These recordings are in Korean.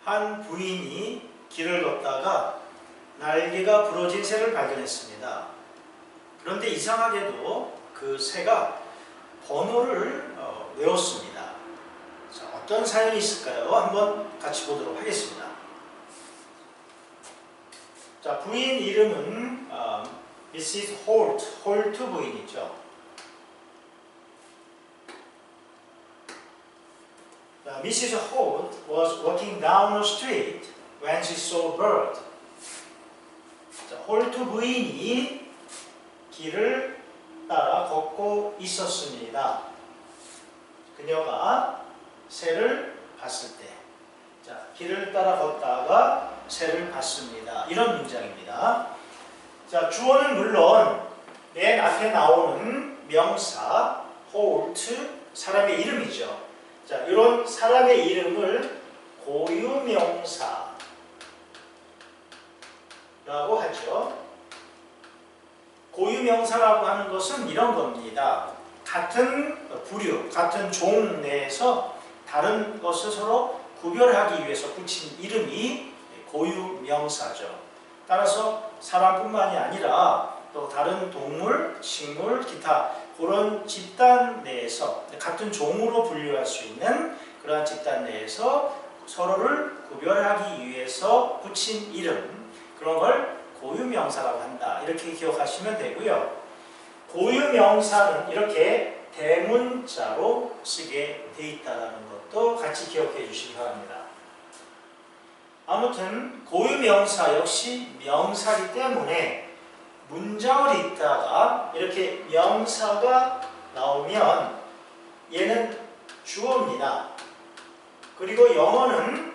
한 부인이 길을 걷다가 날개가 부러진 새를 발견했습니다. 그런데 이상하게도 그 새가 번호를 외웠습니다. 자, 어떤 사연이 있을까요? 한번 같이 보도록 하겠습니다. 자, 부인 이름은 Mrs. 홀트 부인이죠. Mrs. Holt was walking down the street when she saw a bird. 자, 홀트 부인이 길을 따라 걷고 있었습니다. 그녀가 새를 봤을 때, 자, 길을 따라 걷다가 새를 봤습니다. 이런 문장입니다. 자, 주어는 물론 맨 앞에 나오는 명사 홀트, 사람의 이름이죠. 자, 이런 사람의 이름을 고유명사라고 하죠. 고유명사라고 하는 것은 이런 겁니다. 같은 부류, 같은 종 내에서 다른 것을 서로 구별하기 위해서 붙인 이름이 고유명사죠. 따라서 사람뿐만이 아니라 또 다른 동물, 식물, 기타 그런 집단 내에서 같은 종으로 분류할 수 있는 그러한 집단 내에서 서로를 구별하기 위해서 붙인 이름, 그런 걸 고유명사라고 한다. 이렇게 기억하시면 되고요. 고유명사는 이렇게 대문자로 쓰게 돼 있다는 것도 같이 기억해 주시기 바랍니다. 아무튼 고유명사 역시 명사이기 때문에 문장을 읽다가 이렇게 명사가 나오면 얘는 주어입니다. 그리고 영어는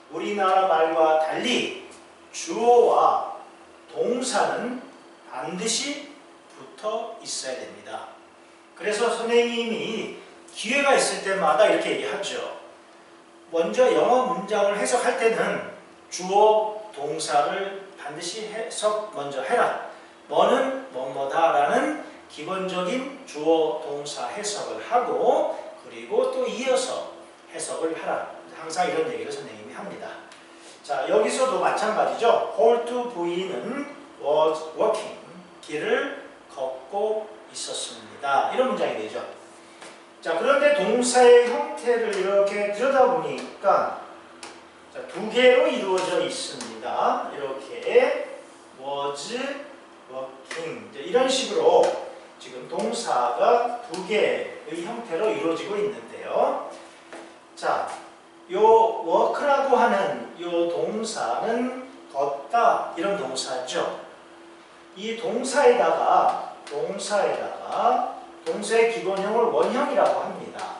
우리나라 말과 달리 주어와 동사는 반드시 붙어 있어야 됩니다. 그래서 선생님이 기회가 있을 때마다 이렇게 얘기하죠. 먼저 영어 문장을 해석할 때는 주어, 동사를 반드시 해석 먼저 해라. 뭐는 뭐뭐다 라는 기본적인 주어, 동사 해석을 하고 그리고 또 이어서 해석을 하라. 항상 이런 얘기를 선생님이 합니다. 자, 여기서도 마찬가지죠. 홀트 부인은 was walking, 길을 걷고 있었습니다. 이런 문장이 되죠. 자, 그런데 동사의 형태를 이렇게 들여다보니까 두 개로 이루어져 있습니다. 이렇게 was walking, 이런 식으로 지금 동사가 두 개의 형태로 이루어지고 있는데요. 자, 요 walk라고 하는 요 동사는 걷다 이런 동사죠. 이 동사에다가 동사의 기본형을 원형이라고 합니다.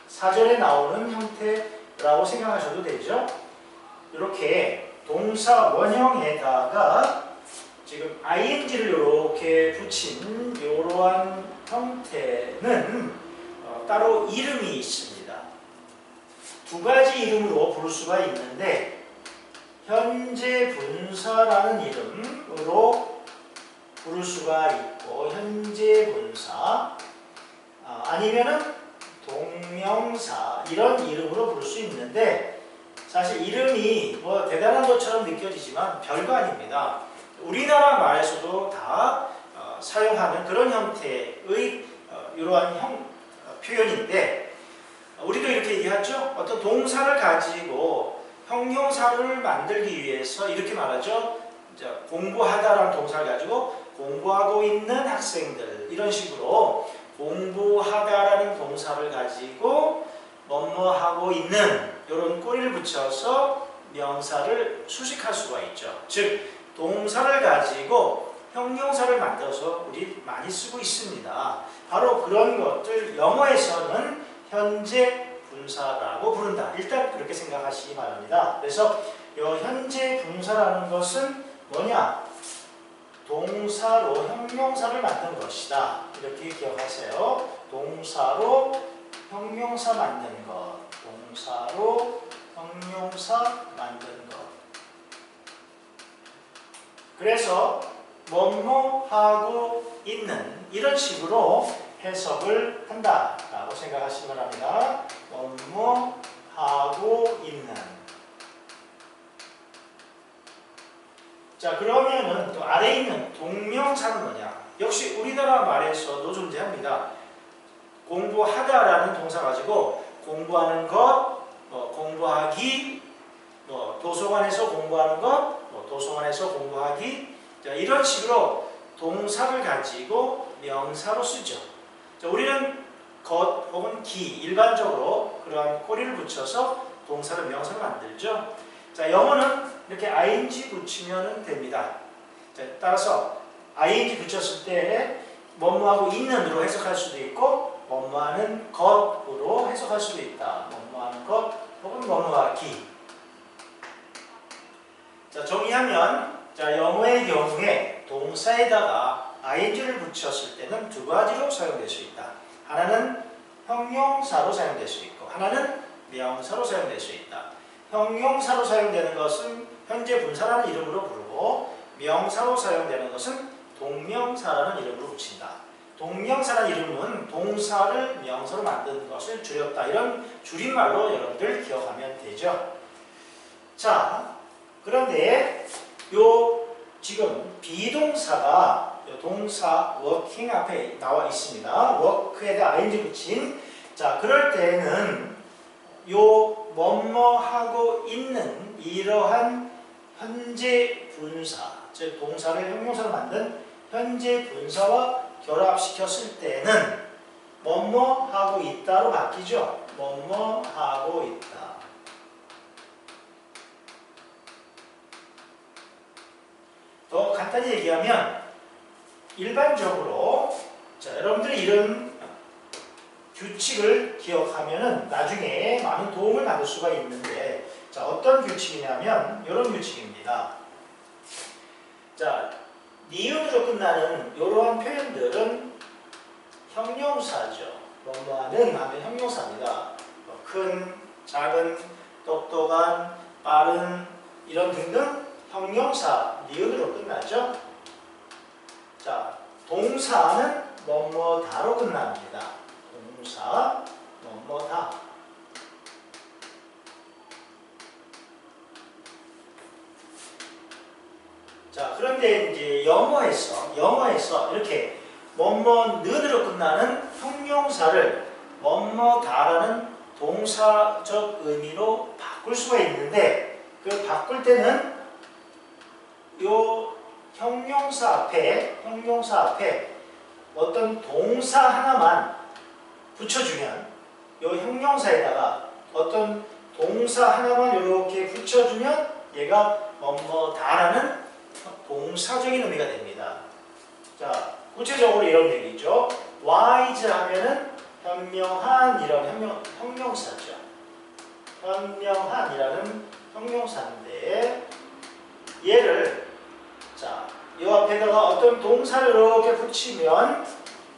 사전에 나오는 형태라고 생각하셔도 되죠. 이렇게 동사 원형에다가 지금 ing를 이렇게 붙인 이러한 형태는 따로 이름이 있습니다. 두 가지 이름으로 부를 수가 있는데 현재 분사라는 이름으로 부를 수가 있고 현재 분사 아니면은 동명사 이런 이름으로 부를 수 있는데 사실 이름이 뭐 대단한 것처럼 느껴지지만 별거 아닙니다. 우리나라 말에서도 다 사용하는 그런 형태의 이러한 표현인데 우리도 이렇게 얘기하죠. 어떤 동사를 가지고 형용사를 만들기 위해서 이렇게 말하죠. 공부하다라는 동사를 가지고 공부하고 있는 학생들 이런 식으로 공부하다라는 동사를 가지고 뭐뭐하고 있는 이런 꼬리를 붙여서 명사를 수식할 수가 있죠. 즉 동사를 가지고 형용사를 만들어서 우리 많이 쓰고 있습니다. 바로 그런 것들 영어에서는 현재 분사라고 부른다. 일단 그렇게 생각하시기 바랍니다. 그래서 이 현재 분사라는 것은 뭐냐? 동사로 형용사를 만든 것이다. 이렇게 기억하세요. 동사로 형용사 만든 것. 동사로 형용사 만든 것. 그래서 뭐뭐 하고 있는 이런 식으로 해석을 한다라고 생각하시기 바랍니다. 뭐뭐 하고 있는 자, 그러면은 또 아래에 있는 동명사는 뭐냐? 역시 우리나라 말에서도 존재합니다. 공부하다라는 동사 가지고 공부하는 것, 공부하기, 도서관에서 공부하는 것, 도서관에서 공부하기. 자, 이런 식으로 동사를 가지고 명사로 쓰죠. 자, 우리는 것 혹은 기, 일반적으로 그러한 꼬리를 붙여서 동사를 명사로 만들죠. 자, 영어는 이렇게 ing 붙이면 됩니다. 자, 따라서 ing 붙였을 때 뭐뭐하고 있는으로 해석할 수도 있고 뭐뭐하는 것으로 해석할 수도 있다. 뭐뭐하는 것 혹은 뭐뭐하기. 자, 정의하면 자, 영어의 경우에 동사에다가 ing를 붙였을 때는 두 가지로 사용될 수 있다. 하나는 형용사로 사용될 수 있고 하나는 명사로 사용될 수 있다. 형용사로 사용되는 것은 현재 분사라는 이름으로 부르고 명사로 사용되는 것은 동명사라는 이름으로 붙인다. 동명사라는 이름은 동사를 명사로 만드는 것을 줄였다. 이런 줄임말로 여러분들 기억하면 되죠. 자, 그런데 지금 비동사가 동사 working 앞에 나와 있습니다. work에다 ing 붙인. 자, 그럴 때는 뭐뭐 하고 있는 이러한 현재 분사, 즉 동사를 형용사로 만든 현재 분사와 결합시켰을 때는 뭐뭐 하고 있다로 바뀌죠. 뭐뭐 하고 있다. 더 간단히 얘기하면 일반적으로 자, 여러분들이 이런 규칙을 기억하면은 나중에 많은 도움을 받을 수가 있는데 자, 어떤 규칙이냐면 이런 규칙입니다. 자, 니은으로 끝나는 이러한 표현들은 형용사죠. 뭐뭐하는 하면 형용사입니다. 큰, 작은, 똑똑한, 빠른 이런 등등 형용사 니은으로 끝나죠. 자, 동사는 뭐뭐다로 끝납니다. 동사 뭐뭐다. 자, 그런데 이제 영어에서 이렇게 뭐뭐는으로 끝나는 형용사를 뭐뭐다라는 동사적 의미로 바꿀 수가 있는데 그 바꿀 때는 요 형용사 앞에 어떤 동사 하나만 붙여주면 요 형용사에다가 어떤 동사 하나만 이렇게 붙여주면 얘가 뭐뭐다라는 동사적인 의미가 됩니다. 자, 구체적으로 이런 얘기죠. wise 하면은 현명한 이런 형용사죠. 현명한이라는 형용사인데 얘를 자, 이 앞에다가 어떤 동사를 이렇게 붙이면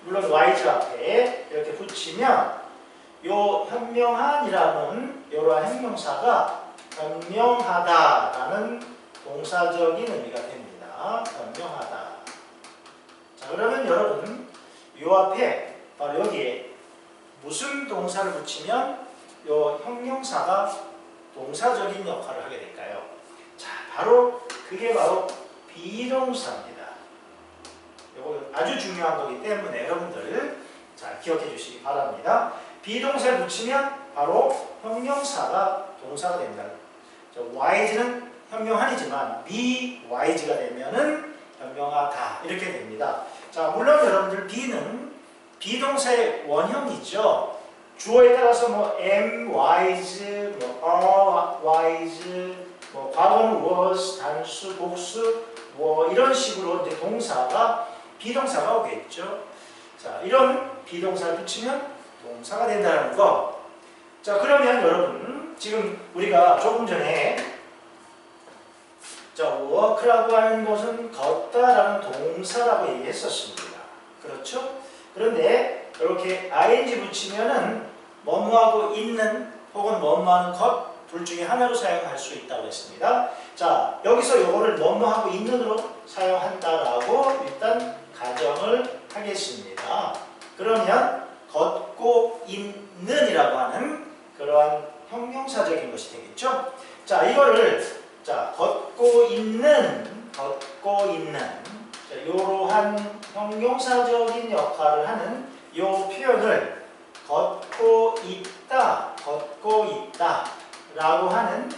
물론 wise 앞에 이렇게 붙이면 요 현명한이라는 이러한 형용사가 현명하다라는 동사적인 의미가 됩니다. 현명하다. 자, 그러면 여러분 요 앞에 바로 여기에 무슨 동사를 붙이면 요 형용사가 동사적인 역할을 하게 될까요? 자, 그게 바로 비동사입니다. 이거 아주 중요한 거기 때문에 여러분들 자, 기억해 주시기 바랍니다. 비동사를 붙이면 바로 형용사가 동사가 됩니다. wise는 현명한이지만 be wise가 되면은 현명하다 이렇게 됩니다. 자, 물론 여러분들 be는 비동사의 원형이죠. 주어에 따라서 뭐 am wise, 뭐 are wise, 뭐 과거는 was, 단수, 복수, 뭐 이런 식으로 이제 비동사가 오겠죠. 자, 이런 비동사를 붙이면 동사가 된다는 거. 자, 그러면 여러분 지금 우리가 조금 전에 자, work라고 하는 것은 걷다라는 동사라고 얘기했었습니다. 그렇죠? 그런데 이렇게 ing 붙이면은 뭐뭐하고 있는 혹은 뭐뭐하는 것 둘 중에 하나로 사용할 수 있다고 했습니다. 자, 여기서 요거를 뭐뭐하고 있는으로 사용한다라고 일단 가정을 하겠습니다. 그러면 걷고 있는이라고 하는 그러한 형용사적인 것이 되겠죠. 자, 이거를 자, 걷고 있는 걷고 있는 이러한 형용사적인 역할을 하는 이 표현을 걷고 있다 라고 하는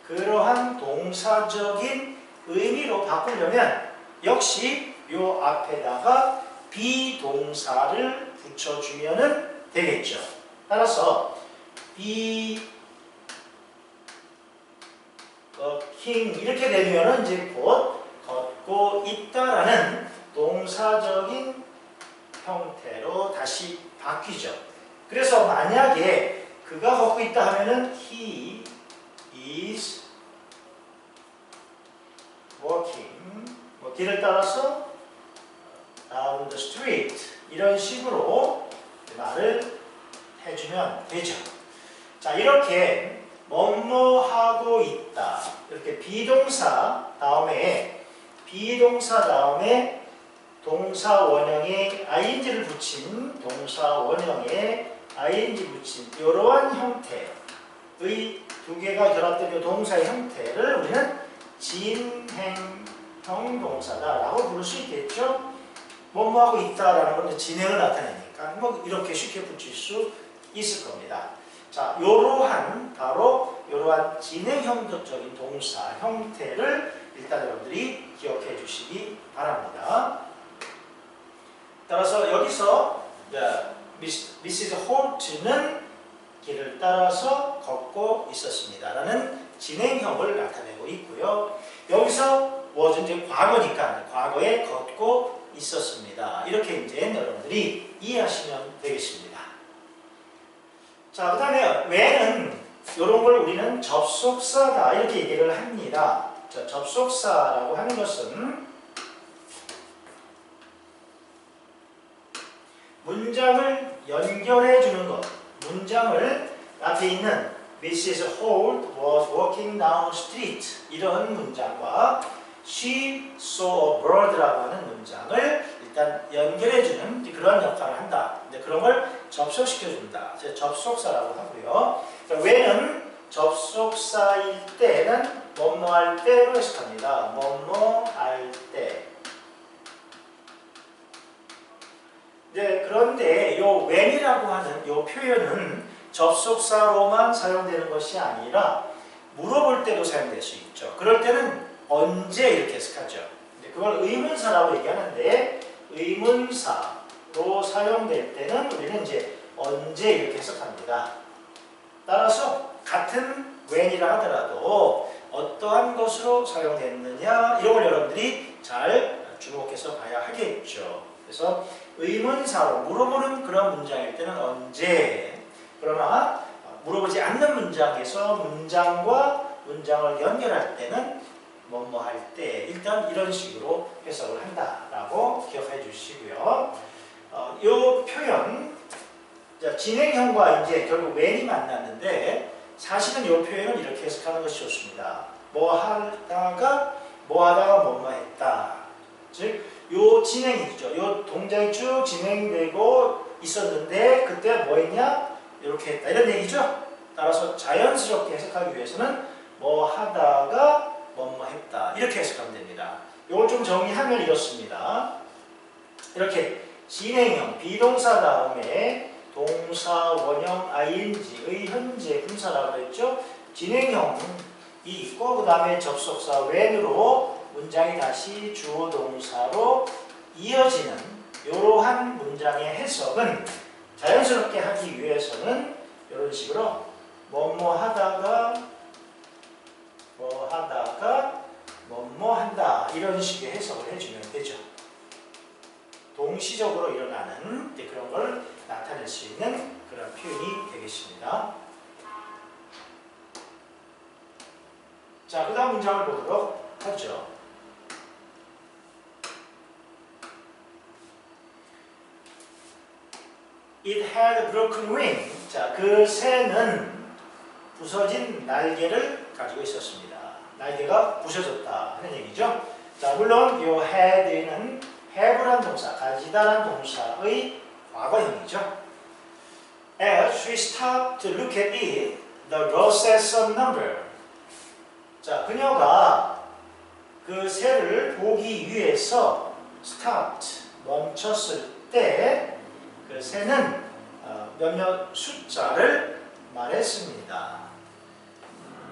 그러한 동사적인 의미로 바꾸려면 역시 이 앞에다가 비동사를 붙여주면 되겠죠. 따라서 be walking 이렇게 되면 이제 곧 걷고 있다라는 동사적인 형태로 다시 바뀌죠. 그래서 만약에 그가 걷고 있다 하면은 he is walking 길을 따라서 down the street 이런 식으로 말을 해주면 되죠. 자, 이렇게 뭐뭐 하고 있다 이렇게 비동사 다음에 동사 원형에 ing를 붙인 동사 원형에 ing 붙인 이러한 형태의 두 개가 결합된 동사의 형태를 우리는 진행형 동사다라고 부를 수 있겠죠. 뭐뭐 하고 있다라는 건 진행을 나타내니까 뭐 이렇게 쉽게 붙일 수 있을 겁니다. 자, 바로 이러한 진행형적인 동사 형태를 일단 여러분들이 기억해 주시기 바랍니다. 따라서 여기서 미시즈 홀트는 길을 따라서 걷고 있었습니다 라는 진행형을 나타내고 있고요. 여기서 이제 과거니까 과거에 걷고 있었습니다. 이렇게 이제 여러분들이 이해하시면 되겠습니다. 자, 그 다음에 when은 이런 걸 우리는 접속사다 이렇게 얘기를 합니다. 자, 접속사라고 하는 것은 문장을 연결해 주는 것. 문장을 앞에 있는 Mrs. Holt was walking down street 이런 문장과 She saw a bird라고 하는 문장을 일단 연결해주는 그런 역할을 한다. 그런 걸 접속시켜준다. 접속사라고 하고요. when은 접속사일 때는 뭐뭐 할 때로 해석합니다. 뭐뭐 할 때. 그런데 이 when이라고 하는 이 표현은 접속사로만 사용되는 것이 아니라 물어볼 때도 사용될 수 있죠. 그럴 때는 언제 이렇게 해석하죠. 그걸 의문사라고 얘기하는데 의문사로 사용될 때는 우리는 이제 언제 이렇게 해석합니다. 따라서 같은 when이라 하더라도 어떠한 것으로 사용됐느냐 이런 걸 여러분들이 잘 주목해서 봐야 하겠죠. 그래서 의문사로 물어보는 그런 문장일 때는 언제, 그러나 물어보지 않는 문장에서 문장과 문장을 연결할 때는 뭐뭐 할 때 일단 이런 식으로 해석을 한다라고 기억해 주시고요. 이 표현 진행형과 이제 결국 when이 만났는데 사실은 이 표현은 이렇게 해석하는 것이 좋습니다. 뭐 하다가 뭐뭐 했다. 즉 요 진행이죠. 요 동작이 쭉 진행되고 있었는데 그때 뭐 했냐? 이렇게 했다. 이런 얘기죠. 따라서 자연스럽게 해석하기 위해서는 뭐 하다가 뭐뭐 했다. 이렇게 해석하면 됩니다. 이걸 좀 정리하면 이렇습니다. 이렇게 진행형, 비동사 다음에 동사, 원형, ing의 현재 분사라고 했죠. 진행형이 있고 그 다음에 접속사 when으로 문장이 다시 주어 동사로 이어지는 이러한 문장의 해석은 자연스럽게 하기 위해서는 이런 식으로 뭐뭐 하다가 뭐뭐 한다 이런 식의 해석을 해주면 되죠. 동시적으로 일어나는 그런 걸 나타낼 수 있는 그런 표현이 되겠습니다. 자, 그 다음 문장을 보도록 하죠. It had a broken wing. 자, 그 새는 부서진 날개를 가지고 있었습니다. 날개가 부서졌다 하는 얘기죠. 자, 물론 이 had는 have란 동사, 가지다란 동사의 과거형이죠. As she stopped to look at it, the girl said some number. 자, 그녀가 그 새를 보기 위해서 start, 멈췄을 때 그 새는 몇몇 숫자를 말했습니다.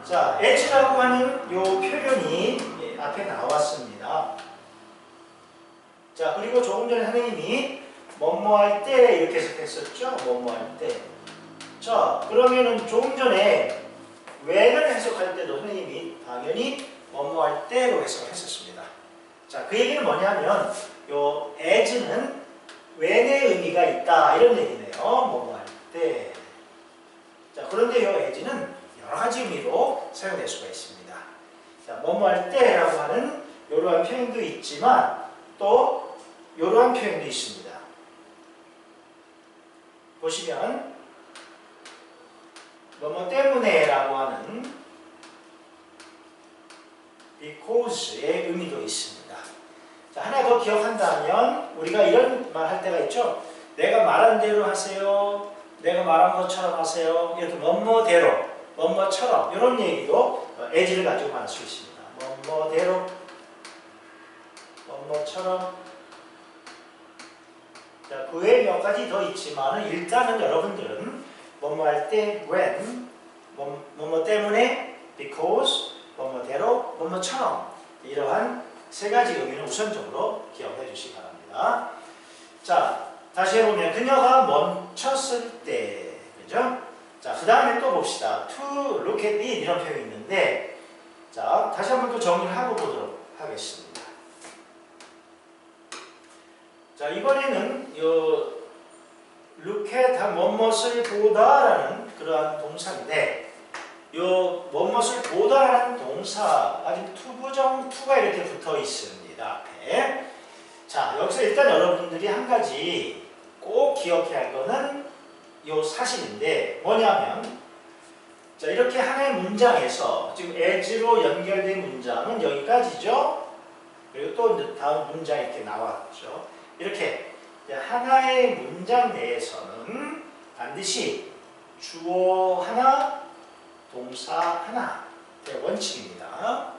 자, edge라고 하는 요 표현이 앞에 나왔습니다. 자, 그리고 조금 전에 선생님이 뭐뭐 할 때 이렇게 해석했었죠? 뭐뭐 할 때. 자, 그러면은 조금 전에 when을 해석할 때도 선생님이 당연히 뭐뭐 할 때로 해석을 했었습니다. 자, 그 얘기는 뭐냐면 요 as는 when의 의미가 있다 이런 얘기네요. 뭐뭐 할 때. 자, 그런데 요 as는 여러 가지 의미로 사용될 수가 있습니다. 자, 뭐뭐 할 때라고 하는 이러한 표현도 있지만 또 이러한 표현도 있습니다. 보시면 뭐뭐 때문에라고 하는 because의 의미도 있습니다. 자, 하나 더 기억한다면 우리가 이런 말 할 때가 있죠. 내가 말한 대로 하세요. 내가 말한 것처럼 하세요. 이렇게 뭐뭐대로, 뭐뭐처럼 이런 얘기도 as를 가지고 말할 수 있습니다. 뭐뭐대로, 뭐뭐처럼. 자, 그 외에 몇 가지 더 있지만 일단은 여러분들은 뭐뭐 할 때 when, 뭐뭐 때문에 because, 뭐뭐대로, 뭐뭐처럼 이러한 세 가지 의미는 우선적으로 기억해 주시기 바랍니다. 자, 다시 해보면 그녀가 멈췄을 때, 그죠? 자, 그 다음에 또 봅시다. to look at it 이런 표현이 있는데, 자, 다시 한번 또 정리를 하고 보도록 하겠습니다. 자, 이번에는 요 look at 무엇을 보다라는 그러한 동사인데, 요 무엇을 보다라는 동사 아주 투부정 투가 이렇게 붙어 있습니다. 앞에. 자, 여기서 일단 여러분들이 한 가지 꼭 기억해야 할 거는 요 사실인데 뭐냐면, 자, 이렇게 하나의 문장에서 지금 as로 연결된 문장은 여기까지죠. 그리고 또 다음 문장이 이렇게 나왔죠. 이렇게 하나의 문장 내에서는 반드시 주어 하나, 동사 하나 의 원칙입니다.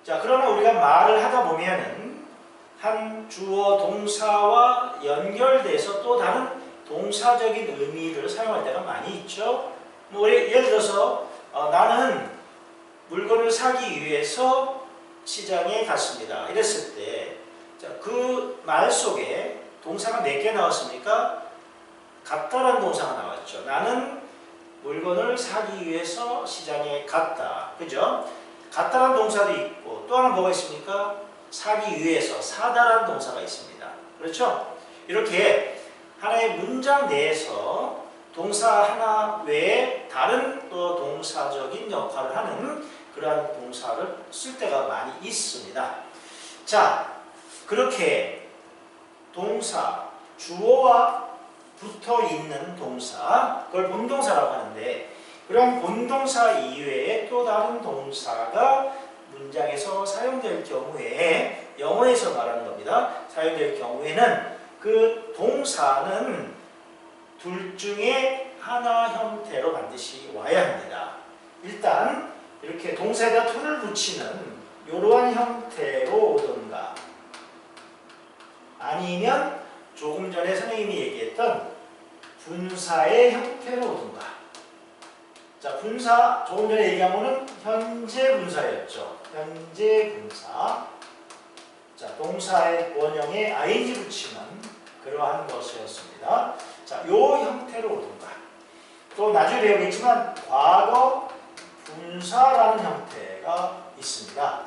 자, 그러나 우리가 말을 하다 보면은 한 주어 동사와 연결돼서 또 다른 동사적인 의미를 사용할 때가 많이 있죠. 뭐 예를 들어서 나는 물건을 사기 위해서 시장에 갔습니다. 이랬을 때 그 말 속에 동사가 몇 개 나왔습니까? 갔다라는 동사가 나왔죠. 나는 물건을 사기 위해서 시장에 갔다. 그죠? 갔다라는 동사도 있고 또 하나 뭐가 있습니까? 사기 위해서 사다라는 동사가 있습니다. 그렇죠? 이렇게 하나의 문장 내에서 동사 하나 외에 다른 또 동사적인 역할을 하는 그러한 동사를 쓸 때가 많이 있습니다. 자, 그렇게 동사, 주어와 붙어 있는 동사, 그걸 본동사라고 하는데, 그런 본동사 이외에 또 다른 동사가 문장에서 사용될 경우에, 영어에서 말하는 겁니다. 사용될 경우에는 그 동사는 둘 중에 하나 형태로 반드시 와야 합니다. 일단 이렇게 동사에다 to를 붙이는 이러한 형태로 오든가, 아니면 조금 전에 선생님이 얘기했던 분사의 형태로 오든가. 자, 분사, 조금 전에 얘기한 거는 현재 분사였죠. 현재 분사. 자, 동사의 원형에 ing 붙이는 그러한 것이었습니다. 자, 요 형태로 오든가. 또 나중에 배우겠지만 과거 분사라는 형태가 있습니다.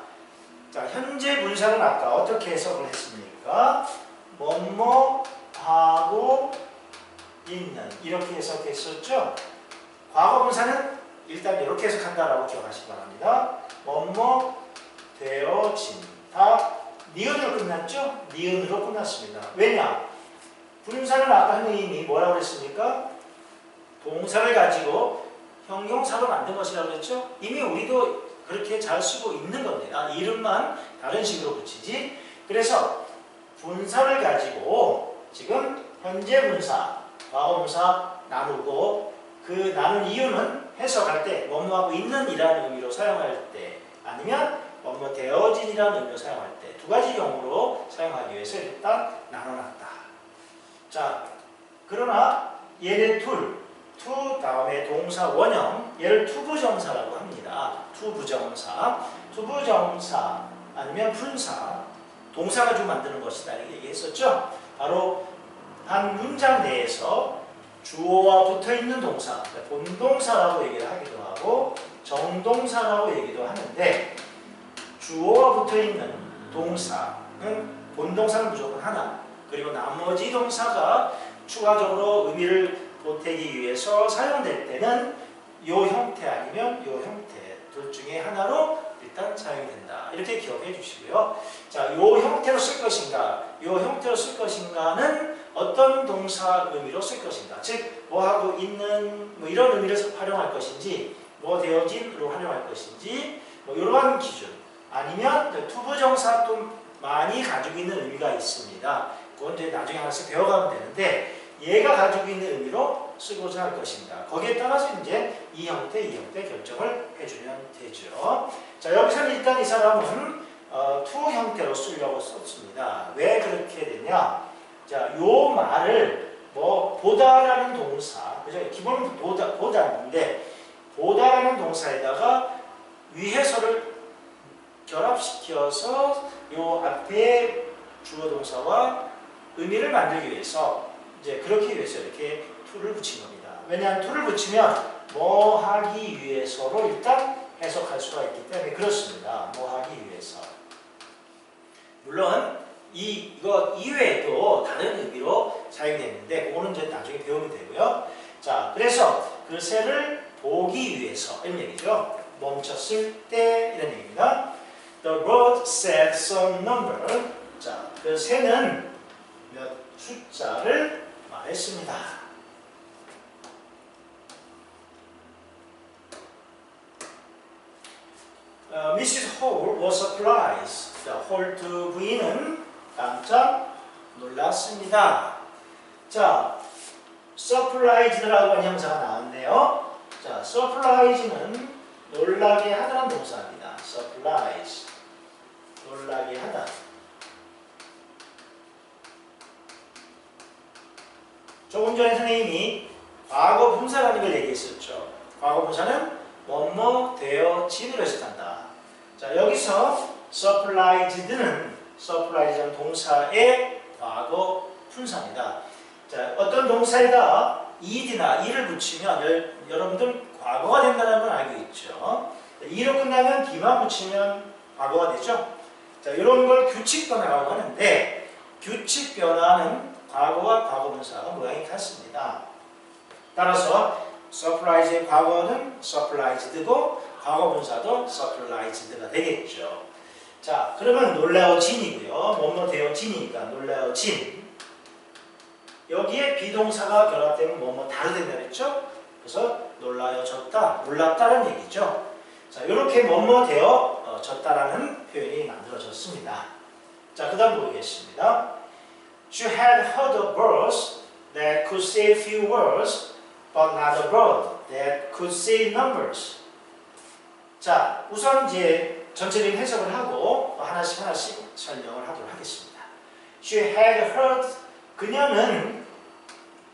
자, 현재 분사는 아까 어떻게 해석을 했습니까? 뭐뭐 하고 있는, 이렇게 해석했었죠. 과거 분사는 일단 이렇게 해석한다라고 기억하시기 바랍니다. 뭐뭐 되어진, 다 니은으로 끝났죠? 니은으로 끝났습니다. 왜냐? 분사는 아까 선생님이 뭐라고 했습니까? 동사를 가지고 형용사로 만든 것이라고 했죠? 이미 우리도 그렇게 잘 쓰고 있는 겁니다. 이름만 다른 식으로 붙이지. 그래서 분사를 가지고 지금 현재 분사, 과거 분사 나누고, 그 나눈 이유는 해석할 때 뭐뭐하고 있는 이라는 의미로 사용할 때, 아니면 뭐뭐 되어진이라는 의미로 사용할 때 두 가지 경우로 사용하기 위해서 일단 나눠놨다. 자, 그러나 얘네 to 다음에 동사 원형, 얘를 투부정사라고 합니다. 투부정사 아니면 분사, 동사 가지고 만드는 것이다 이렇게 얘기했었죠. 바로 한 문장 내에서 주어와 붙어있는 동사, 본동사라고 얘기를 하기도 하고 정동사라고 얘기도 하는데, 주어와 붙어있는 동사는 본동사는 무조건 하나, 그리고 나머지 동사가 추가적으로 의미를 보태기 위해서 사용될 때는 이 형태 아니면 이 형태 둘 중에 하나로 일단 사용이 된다. 이렇게 기억해 주시고요. 자, 이 형태로 쓸 것인가, 이 형태로 쓸 것인가는 어떤 동사 의미로 쓸 것인가, 즉 뭐 하고 있는 뭐 이런 의미를 활용할 것인지, 뭐 되어진으로 활용할 것인지, 뭐 이러한 기준, 아니면 투부정사 또 많이 가지고 있는 의미가 있습니다. 그건 이제 나중에 하나씩 배워가면 되는데, 얘가 가지고 있는 의미로 쓰고자 할 것인가, 거기에 따라서 이제 이 형태 결정을 해주면 되죠. 자, 여기서는 일단 이 사람은 to 형태로 쓰려고 썼습니다. 왜 그렇게 되냐? 자, 요 말을 뭐 보다라는 동사, 그죠? 기본은 보다인데, 보다라는 동사에다가 위해서를 결합시켜서 요 앞에 주어 동사와 의미를 만들기 위해서, 이제 그렇게 위해서 이렇게 to를 붙인 겁니다. 왜냐하면 to를 붙이면 뭐 하기 위해서로 일단 해석할 수가 있기 때문에 그렇습니다. 뭐 하기 위해서. 물론 이거 이외에도 다른 의미로 사용되는데 그거는 이제 나중에 배우면 되고요. 자, 그래서 그 새를 보기 위해서 이런 얘기죠. 멈췄을 때 이런 얘기입니다. The bird said some number. 자, 그 새는 몇 숫자를 말했습니다. Mrs. Hall was surprised. 자, 홀트 부인은 깜짝 놀랐습니다. 자, surprised라고 하는 형사가 나왔네요. 자, surprise는 놀라게 하다는 동사입니다. surprise, 놀라게 하다. 조금 전에 선생님이 과거 분사라는 걸 얘기했었죠. 과거 분사는 뭐뭐 되어진으로 해석한다. 자, 여기서 surprised는 동사의 과거 분사입니다. 자, 어떤 동사에다 ed나 e를 붙이면 여러분들 과거가 된다는 건 알고 있죠. e로 끝나면 d만 붙이면 과거가 되죠. 자, 이런 걸 규칙 변화라고 하는데, 규칙 변화는 과거와 과거 분사가 모양이 같습니다. 따라서 surprise의 과거는 surprised고 과거 분사도 surprised가 되겠죠. 자, 그러면 놀라워진이고요. 뭐뭐 되어진이니까 놀라워진. 여기에 비동사가 결합되면 뭐뭐 다르된다 그랬죠? 그래서 놀라워졌다, 놀랐다는 얘기죠. 자, 이렇게 뭐뭐 되어졌다라는 표현이 만들어졌습니다. 자, 그 다음 보겠습니다. She had heard of birds that could say few words, but not a bird that could say numbers. 자, 우선 이제 전체적인 해석을 하고 하나씩 설명을 하도록 하겠습니다. She had heard, 그녀는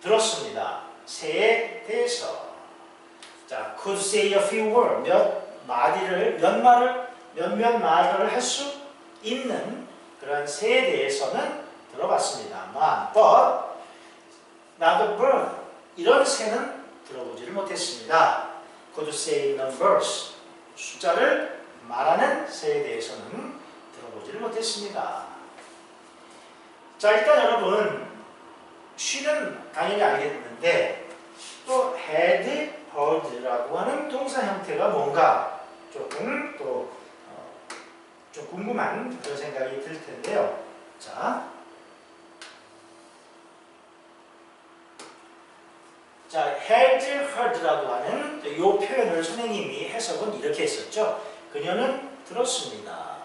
들었습니다. 새에 대해서. 자, could say a few words, 몇몇 말을 할 수 있는 그런 새에 대해서는 들어봤습니다만, but not a bird, 이런 새는 들어보지를 못했습니다. could say numbers, 숫자를 말하는 새에 대해서는 들어보지를 못했습니다. 자, 일단 여러분, she는 당연히 알겠는데 또 had heard라고 하는 동사 형태가 뭔가 조금 또 좀 궁금한 그런 생각이 들 텐데요. 자, had heard라고 하는 이 표현을 선생님이 해석은 이렇게 했었죠. 그녀는 들었습니다.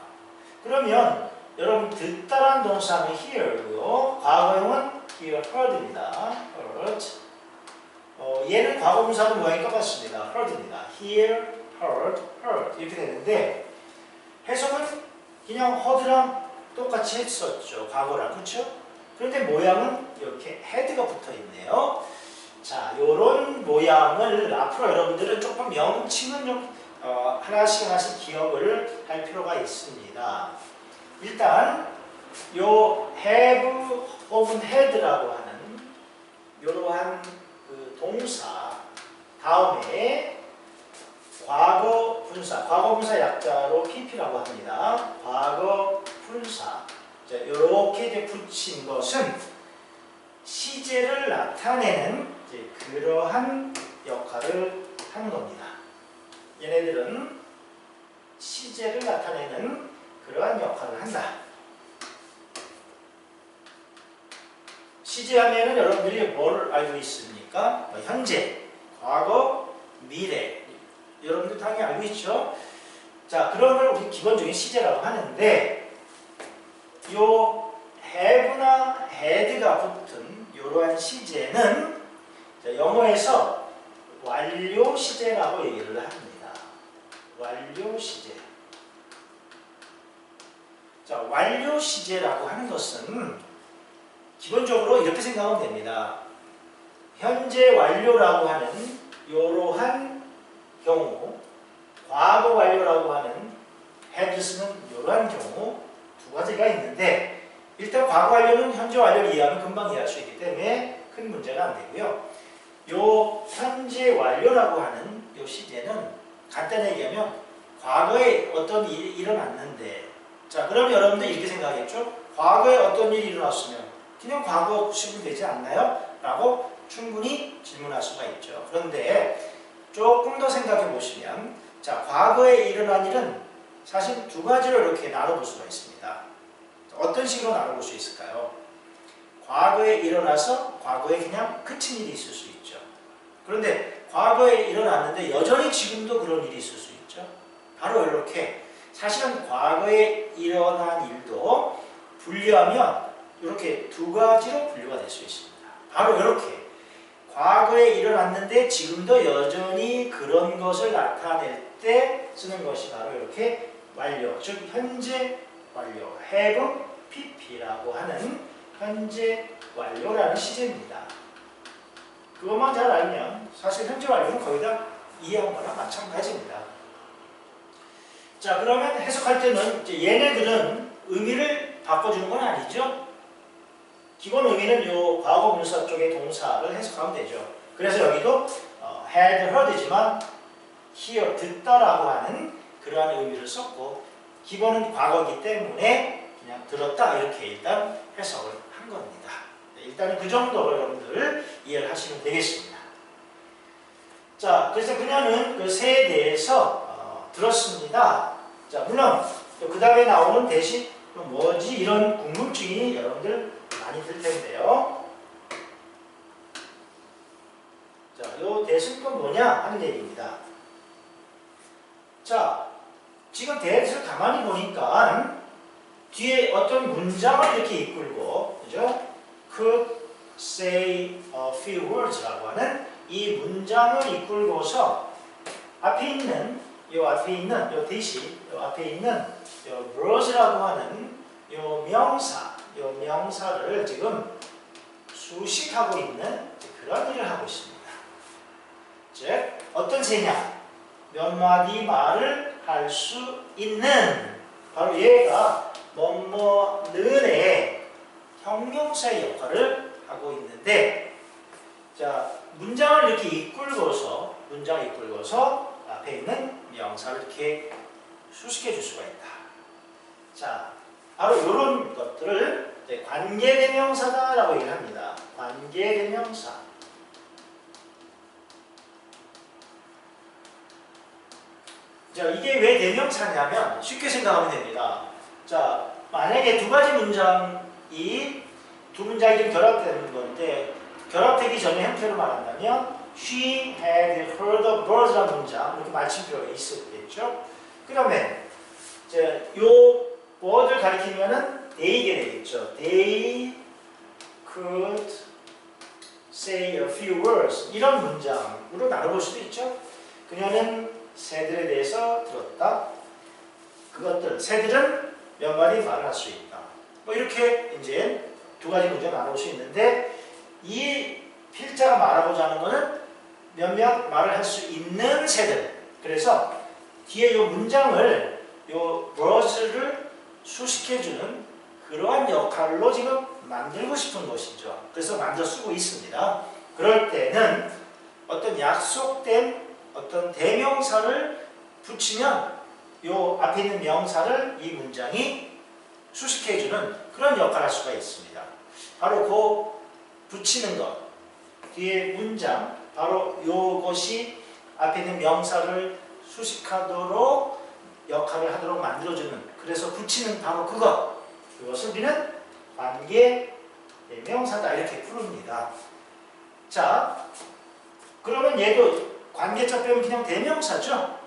그러면 여러분, 듣다라는 동사는 hear고요. 과거형은 hear heard입니다. heard. 얘는 과거 분사도 모양이 똑같습니다. heard입니다. hear, heard, heard 이렇게 되는데, 해석은 그냥 허드랑 똑같이 했었죠. 과거랑. 그렇죠? 그런데 모양은 이렇게 헤드가 붙어 있네요. 자, 요런 모양을 앞으로 여러분들은 조금 명칭은 좀 하나씩 기억을 할 필요가 있습니다. 일단 요 have 혹은 had라고 하는 이러한 그 동사 다음에 과거 분사 약자로 pp라고 합니다. 과거 분사 이렇게 이제 붙인 것은 시제를 나타내는 이제 그러한 역할을 하는 겁니다. 얘네들은 시제를 나타내는 그러한 역할을 한다. 시제하면은 여러분들이 뭘 알고 있습니까? 현재, 과거, 미래. 여러분들 당연히 알고 있죠? 자, 그런 걸 우리 기본적인 시제라고 하는데, 요 have나 had가 붙은 이러한 시제는 영어에서 완료 시제라고 얘기를 합니다. 완료 시제. 자, 완료 시제라고 하는 것은 기본적으로 이렇게 생각하면 됩니다. 현재 완료라고 하는 이러한 경우, 과거 완료라고 하는 had 쓰는 이러한 경우 두 가지가 있는데, 일단 과거 완료는 현재 완료를 이해하면 금방 이해할 수 있기 때문에 큰 문제가 안 되고요. 요 현재 완료라고 하는 요 시제는 간단히 얘기하면 과거에 어떤 일이 일어났는데, 자, 그럼 여러분들 이렇게 생각하겠죠? 과거에 어떤 일이 일어났으면 그냥 과거 시분 되지 않나요? 라고 충분히 질문할 수가 있죠. 그런데 조금 더 생각해 보시면, 자, 과거에 일어난 일은 사실 두 가지로 이렇게 나눠볼 수가 있습니다. 어떤 식으로 나눠볼 수 있을까요? 과거에 일어나서 과거에 그냥 그친 일이 있을 수 있죠. 그런데 과거에 일어났는데 여전히 지금도 그런 일이 있을 수 있죠. 바로 이렇게 사실은 과거에 일어난 일도 분류하면 이렇게 두 가지로 분류가 될 수 있습니다. 바로 이렇게 과거에 일어났는데 지금도 여전히 그런 것을 나타낼 때 쓰는 것이 바로 이렇게 완료, 즉 현재 완료, have pp라고 하는 현재 완료라는 시제입니다. 그것만 잘 알면 사실 현재 완료는 거의 다 이해한 거랑 마찬가지입니다. 자, 그러면 해석할 때는 이제 얘네들은 의미를 바꿔주는 건 아니죠. 기본 의미는 요 과거 분사 쪽의 동사를 해석하면 되죠. 그래서 여기도 had heard지만 hear 듣다라고 하는 그러한 의미를 썼고, 기본은 과거이기 때문에 그냥 들었다 이렇게 일단 해석을 한 겁니다. 일단은 그 정도로 여러분들 이해를 하시면 되겠습니다. 자, 그래서 그녀는 그 새에 대해서 들었습니다. 자, 물론 그 다음에 나오는 대신 뭐지 이런 궁금증이 여러분들 많이 들 텐데요. 자, 요 대신 건 뭐냐 하는 얘기입니다. 자, 지금 대에서 가만히 보니까 뒤에 어떤 문장을 이렇게 이끌고, 그죠? Could say a few words라고 하는 이 문장을 이끌고서 앞에 있는 요 대시, 요 앞에 있는 요 broad라고 하는 요 명사를 지금 수식하고 있는 그런 일을 하고 있습니다. 즉, 어떤 새냐? 몇 마디 말을 할 수 있는, 바로 얘가 뭐뭐는의 형용사의 역할을 하고 있는데, 자, 문장을 이렇게 이끌고서 앞에 있는 명사를 이렇게 수식해 줄 수가 있다. 자, 바로 이런 것들을 관계대명사다라고 얘기를 합니다. 관계대명사. 자, 이게 왜 대명사냐면 쉽게 생각하면 됩니다. 자, 만약에 두 가지 문장이 두 문장이 결합되는 건데, 결합되기 전에 형태로 말한다면 She had heard a bird라는 문장, 이렇게 마침표가 있었겠죠. 그러면 이제 요 bird를 가리키면은 they게 되겠죠. They could say a few words, 이런 문장으로 나눠볼 수도 있죠. 그녀는 새들에 대해서 들었다. 그것들 새들은 몇 마리 말을 할 수 있다. 뭐 이렇게 이제 두 가지 문제가 나올 수 있는데 이 필자가 말하고자 하는 것은 몇몇 말을 할 수 있는 새들. 그래서 뒤에 이 문장을 이 birds를 수식해주는 그러한 역할로 지금 만들고 싶은 것이죠. 그래서 만들어 쓰고 있습니다. 그럴 때는 어떤 약속된 어떤 대명사를 붙이면 이 앞에 있는 명사를 이 문장이 수식해주는 그런 역할을 할 수가 있습니다. 바로 그 붙이는 것, 뒤에 문장, 바로 이것이 앞에 있는 명사를 수식하도록 역할을 하도록 만들어주는, 그래서 붙이는 바로 그것을 우리는 관계 대명사다 이렇게 부릅니다. 자, 그러면 얘도 관계자 빼면 그냥 대명사죠.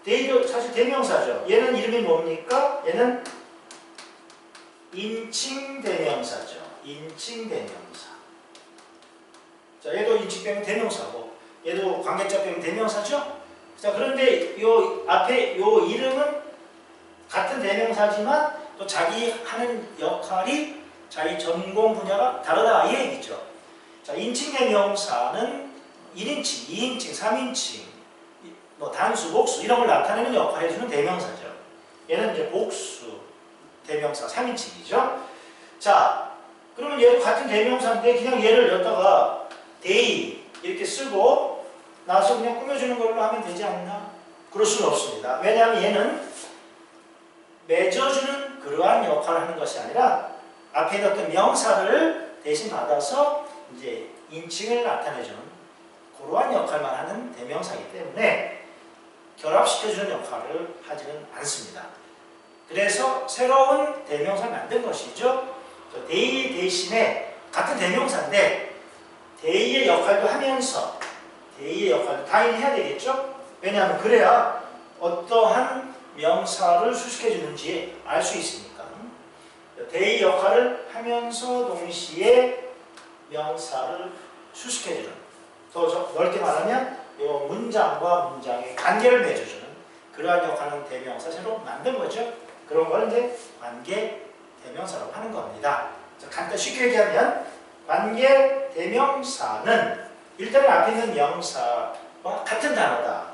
데이도 사실 대명사죠. 얘는 이름이 뭡니까? 얘는 인칭 대명사죠. 인칭 대명사. 자, 얘도 인칭 빼면 대명사고, 얘도 관계자 빼면 대명사죠. 자, 그런데 요 앞에 요 이름은 같은 대명사지만 또 자기 하는 역할이 자기 전공 분야가 다르다 이 얘기죠. 자, 인칭 대명사는 1인칭, 2인칭, 3인칭, 뭐 단수, 복수 이런 걸 나타내는 역할을 해주는 대명사죠. 얘는 이제 복수 대명사 3인칭이죠. 자, 그러면 얘도 같은 대명사인데 그냥 얘를 여기다가 they 이렇게 쓰고 나서 그냥 꾸며주는 걸로 하면 되지 않나? 그럴 수는 없습니다. 왜냐하면 얘는 맺어주는 그러한 역할을 하는 것이 아니라 앞에 있는 어떤 명사를 대신 받아서 이제 인칭을 나타내주는 그러한 역할만 하는 대명사이기 때문에 결합시켜주는 역할을 하지는 않습니다. 그래서 새로운 대명사를 만든 것이죠. they 대신에 같은 대명사인데 they의 역할도 하면서 they의 역할도 당연히 해야 되겠죠. 왜냐하면 그래야 어떠한 명사를 수식해주는지 알 수 있으니까. they 역할을 하면서 동시에 명사를 수식해주는, 더 넓게 말하면 이 문장과 문장의 관계를 맺어주는 그러한 역할을 대명사 새로 만든 거죠. 그런 걸 이제 관계 대명사라고 하는 겁니다. 자, 간단히 쉽게 얘기하면 관계 대명사는 일단 앞에 있는 명사와 같은 단어다.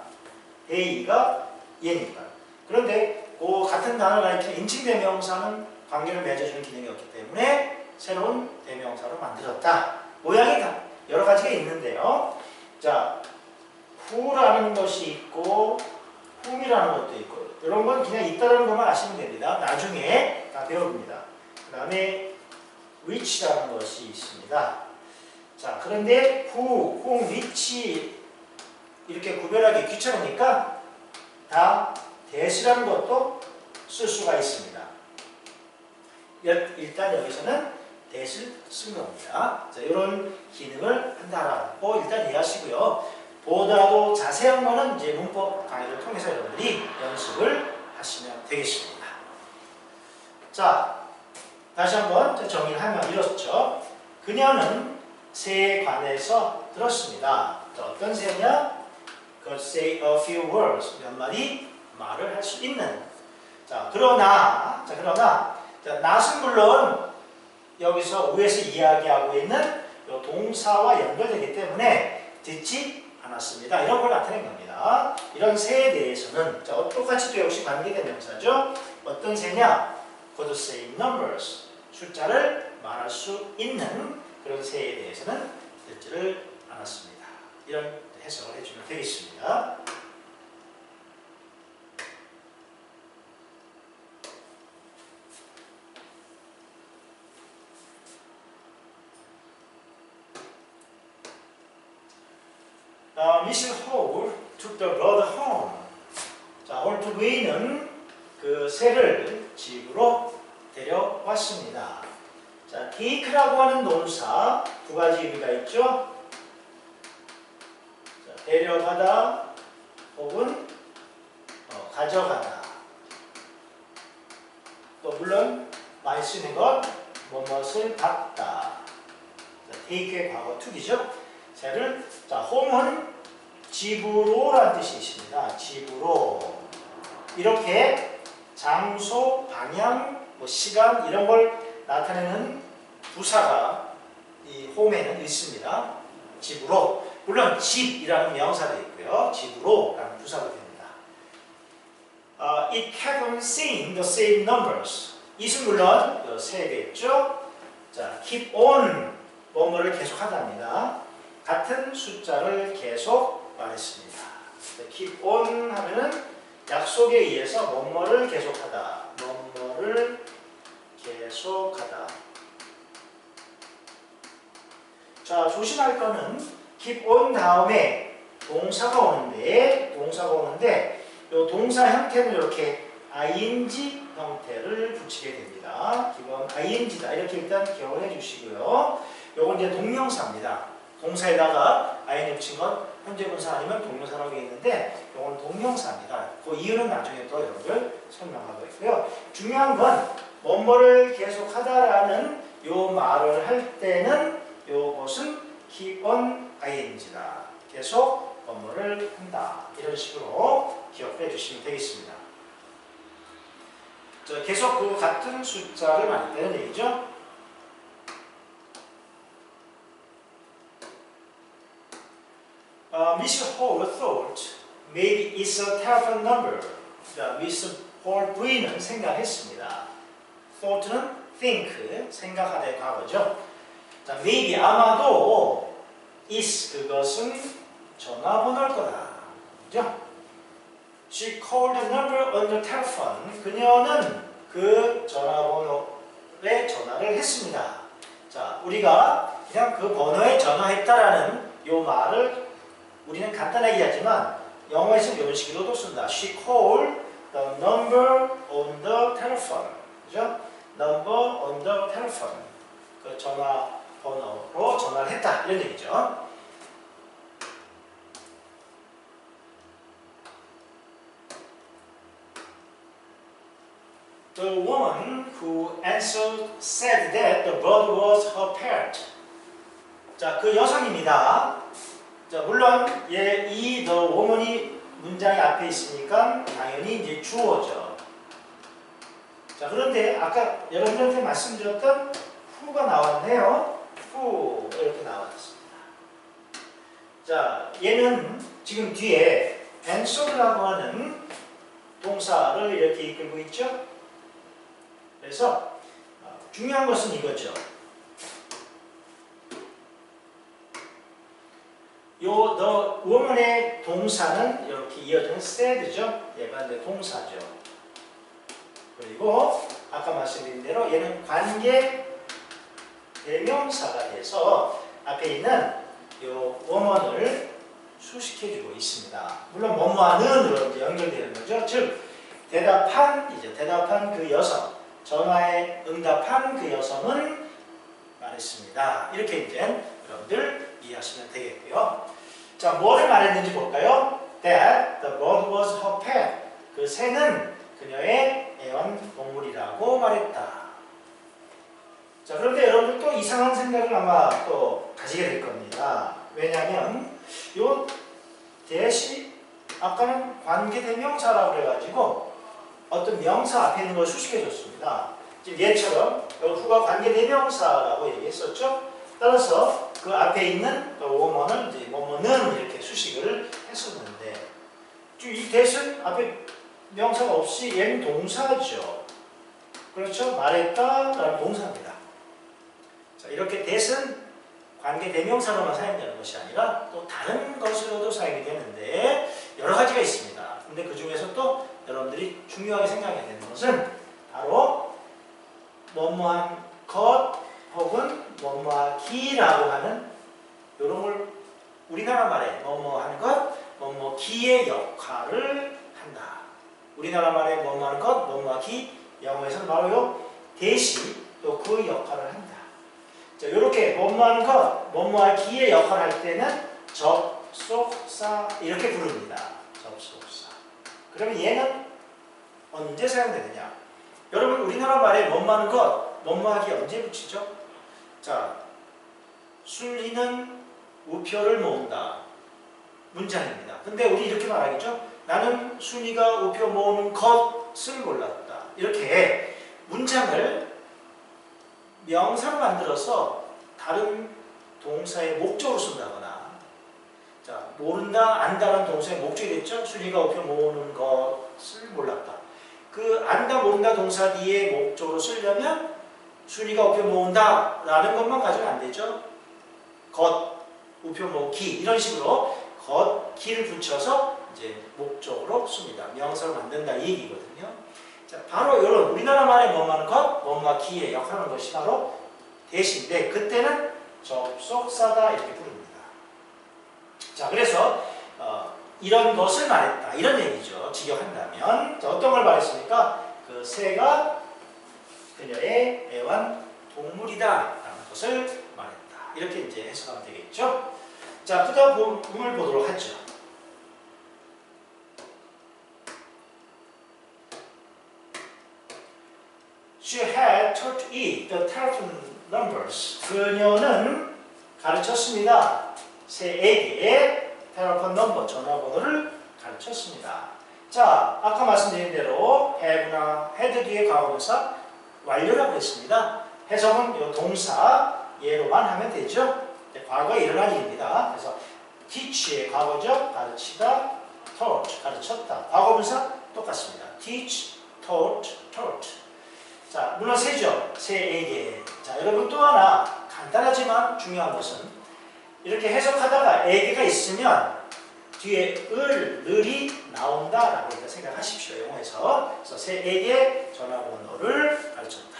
they가 얘니까. 그런데 그 같은 단어를 가리키는 인칭 대명사는 관계를 맺어주는 기능이 없기 때문에 새로운 대명사로 만들었다. 모양이 다 여러 가지가 있는데요. 자, who라는 것이 있고 whom이라는 것도 있고 이런 건 그냥 있다는 것만 아시면 됩니다. 나중에 다 배웁니다. 그 다음에 which라는 것이 있습니다. 자, 그런데 who, whom, which 이렇게 구별하기 귀찮으니까 다 that이라는 것도 쓸 수가 있습니다. 일단 여기서는 that을 쓴 겁니다. 자, 이런 기능을 한다라고 일단 이해하시고요. 보다도 자세한 거는 이제 문법 강의를 통해서 여러분들이 연습을 하시면 되겠습니다. 자, 다시 한번 정리를 하면 이렇죠. 그녀는 새에 관해서 들었습니다. 자, 어떤 새냐? could say a few words. 몇 마디 말을 할 수 있는. 자, 그러나, not은 물론 여기서 위에서 이야기하고 있는 이 동사와 연결되기 때문에 듣지 않았습니다. 이런 걸 나타낸 겁니다. 이런 새에 대해서는 자, 똑같이 또 역시 관계된 명사죠. 어떤 새냐? could say numbers. 숫자를 말할 수 있는 그런 새에 대해서는 듣지를 않았습니다. 이런 해석을 해주면 되겠습니다. Mrs. Hall took the bird home. 자, 홀트 부인은 그 새를 집으로 데려왔습니다. 자, take라고 하는 동사 두 가지 의미가 있죠. 자, 데려가다 혹은 가져가다. 또 물론 많이 쓰는 것 무엇을 받다. 자, take의 과거 투기죠. 새를 자, home은 집으로라는 뜻이 있습니다. 집으로 이렇게 장소, 방향, 뭐 시간 이런 걸 나타내는 부사가 이 홈에는 있습니다. 집으로. 물론 집이라는 명사도 있고요. 집으로라는 부사가 됩니다. It kept on saying the same numbers. it은 물론 세겠죠. 자, keep on 뭐뭐를 계속하다입니다. 같은 숫자를 계속 말했습니다. keep on 하면은 약속에 의해서 뭐뭐를 계속하다, 뭐뭐를 계속하다. 자, 조심할 거는 keep on 다음에 동사가 오는데 이 동사 형태는 이렇게 ing 형태를 붙이게 됩니다. 기본 ing다 이렇게 일단 기억을 해주시고요. 요건 이제 동명사입니다. 동사에다가 ing 붙인 건 현재 분사 아니면 동명사라고 있는데 요건 동명사입니다. 그 이유는 나중에 또 여러분들 설명하고 있고요. 중요한 건 뭐뭐를 계속하다라는 요 말을 할 때는 요것은 keep on ing다. 계속 뭐뭐를 한다. 이런 식으로 기억해 주시면 되겠습니다. 자, 계속 그 같은 숫자를 말했다는 얘기죠. Miss Hall thought maybe it's a telephone number. 자, Miss Hall 부인은 생각했습니다. thought는 think, 생각하다의 과거죠. 자, maybe 아마도 is 그것은 전화번호일 거다. 그죠? She called the number on the telephone. 그녀는 그 전화번호에 전화를 했습니다. 자, 우리가 그냥 그 번호에 전화했다라는 요 말을 우리는 간단하게 하지만 영어에서 이런 식으로도 쓴다. She called the number on the telephone. 그죠? Number on the telephone. 그 전화번호로 전화를 했다. 이런 얘기죠. The woman who answered said that the bird was her pet. 자, 그 여성입니다. 자, 물론 이 the woman이 문장이 앞에 있으니까 당연히 이제 주어죠. 자, 그런데 아까 여러분들한테 말씀드렸던 who가 나왔네요. who 이렇게 나왔습니다. 자, 얘는 지금 뒤에 answer라고 하는 동사를 이렇게 이끌고 있죠. 그래서 중요한 것은 이거죠. 요 the woman의 동사는 이렇게 이어지는 said죠. 얘가 이제 동사죠. 그리고 아까 말씀드린 대로 얘는 관계 대명사가 돼서 앞에 있는 요 woman을 수식해주고 있습니다. 물론 뭐뭐하는으로 이제 연결되는 거죠. 즉 대답한 그 여성, 전화에 응답한 그 여성은 말했습니다. 이렇게 이제 여러분들 이해하시면 되겠고요. 자, 뭐를 말했는지 볼까요? That the bird was her pet. 그 새는 그녀의 애완동물이라고 말했다. 자, 그런데 여러분들 또 이상한 생각을 아마 또 가지게 될 겁니다. 왜냐하면 요 대시 아까는 관계대명사라고 그래가지고 어떤 명사 앞에 있는 걸 수식해줬습니다. 지금 얘처럼 후가 관계대명사라고 얘기했었죠. 따라서 그 앞에 있는 woman은 이제 뭐뭐는 이렇게 수식을 했었는데 이 대신 앞에 명사가 없이 얘는 동사죠. 그렇죠? 말했다라는 동사입니다. 자, 이렇게 대신 관계 대명사로만 사용되는 것이 아니라 또 다른 것으로도 사용이 되는데 여러 가지가 있습니다. 근데 그 중에서 또 여러분들이 중요하게 생각해야 되는 것은 바로 뭐뭐한 것 혹은 뭐뭐하기라고 하는 이런 걸 우리나라 말에 뭐뭐하는 것, 뭐뭐기의 역할을 한다. 우리나라 말에 뭐뭐하는 것, 뭐뭐하기, 영어에서는 바로 요 대시 또 그 역할을 한다. 자, 이렇게 뭐뭐하는 것, 뭐뭐하기의 역할을 할 때는 접속사 이렇게 부릅니다. 접속사. 그러면 얘는 언제 사용되느냐? 여러분 우리나라 말에 뭐뭐하는 것, 뭐뭐하기 언제 붙이죠? 자, 순리는 우표를 모은다. 문장입니다. 근데 우리 이렇게 말하겠죠? 나는 순이가 우표 모으는 것을 골랐다. 이렇게 문장을 명사로 만들어서 다른 동사의 목적으로 쓴다거나, 자, 모른다, 안다라는 동사의 목적이 됐죠? 순위가 우표 모으는 것을 몰랐다. 그 안다, 모른다 동사 뒤에 목적으로 쓰려면 순위가 우표 모은다 라는 것만 가지고는 안 되죠? 것, 우표 모으기 이런 식으로 것, 기를 붙여서 이제 목적으로 씁니다. 명사로 만든다 이 얘기거든요. 자, 바로 이런 우리나라 말에 뭐하는 것, 뭐뭐 기의 역할하는 것이 바로 대신데 그때는 접속사다 이렇게 부릅니다. 자, 그래서 이런 것을 말했다 이런 얘기죠. 직역한다면 자, 어떤 걸 말했습니까? 그 새가 그녀의 애완 동물이다 라는 것을 말했다. 이렇게 이제 해석하면 되겠죠. 자, 그 다음 본문을 보도록 하죠. She had taught E the telephone numbers. 그녀는 가르쳤습니다. 새에게 telephone number, 전화번호를 가르쳤습니다. 자, 아까 말씀드린 대로 have나 had 뒤에 과거분사 완료라고 했습니다. 해석은 이 동사 예로만 하면 되죠. 과거에 일어난 일입니다. 그래서 teach의 과거죠. 가르치다, taught, 가르쳤다. 과거분사 똑같습니다. teach, taught, taught. 자, 물론 새죠. 새에게. 자, 여러분 또 하나 간단하지만 중요한 것은 이렇게 해석하다가 에게가 있으면 뒤에 을이 나온다라고 일단 생각하십시오. 영어에서. 그래서 새에게 전화번호를 가르쳤다.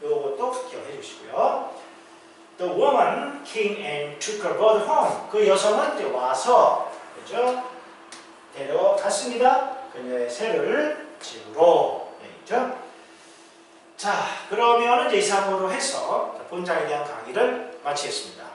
요것도 기억해 주시고요. The woman came and took her bird home. 그 여성은 이제 와서 그죠? 데려갔습니다. 그녀의 새를 집으로. 얘기죠. 자, 그러면 이제 이상으로 해서 본장에 대한 강의를 마치겠습니다.